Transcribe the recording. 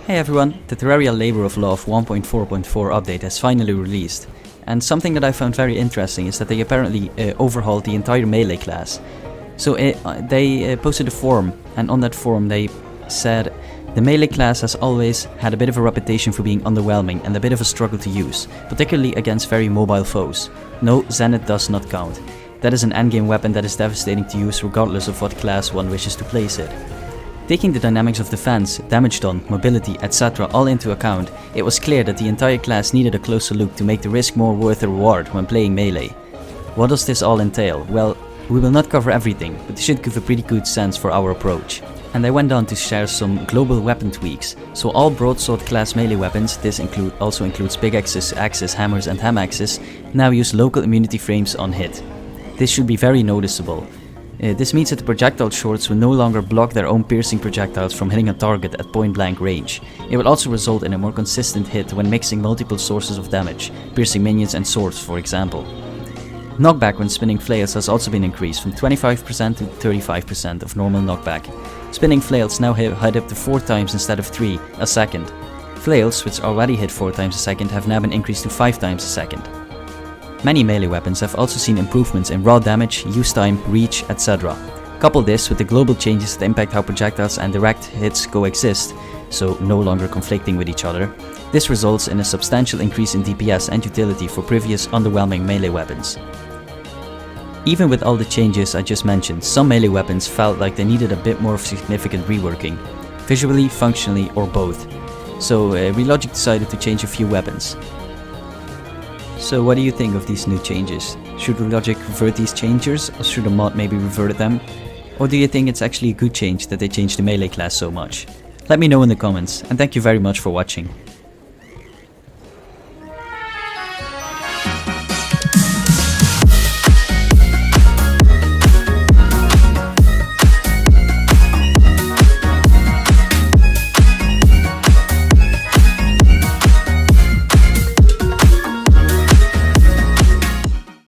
Hey everyone, the Terraria Labor of Love 1.4.4 update has finally released, and something that I found very interesting is that they apparently overhauled the entire melee class. So they posted a forum, and on that forum they said the melee class has always had a bit of a reputation for being underwhelming and a bit of a struggle to use, particularly against very mobile foes. No, Zenith does not count. That is an endgame weapon that is devastating to use regardless of what class one wishes to place it. Taking the dynamics of defense, damage done, mobility, etc. all into account, it was clear that the entire class needed a closer look to make the risk more worth the reward when playing melee. What does this all entail? Well, we will not cover everything, but it should give a pretty good sense for our approach. And I went on to share some global weapon tweaks. So all broadsword class melee weapons, this also includes pickaxes, axes, hammers and ham axes, now use local immunity frames on hit. This should be very noticeable. This means that the projectile shorts will no longer block their own piercing projectiles from hitting a target at point blank range. It will also result in a more consistent hit when mixing multiple sources of damage, piercing minions and swords for example. Knockback when spinning flails has also been increased from 25% to 35% of normal knockback. Spinning flails now hit up to 4 times instead of 3 a second. Flails, which already hit 4 times a second, have now been increased to 5 times a second. Many melee weapons have also seen improvements in raw damage, use time, reach, etc. Couple this with the global changes that impact how projectiles and direct hits coexist, so no longer conflicting with each other. This results in a substantial increase in DPS and utility for previous underwhelming melee weapons. Even with all the changes I just mentioned, some melee weapons felt like they needed a bit more significant reworking, visually, functionally or both. So Relogic decided to change a few weapons. So what do you think of these new changes? Should Relogic revert these changes, or should a mod maybe revert them? Or do you think it's actually a good change that they changed the melee class so much? Let me know in the comments, and thank you very much for watching.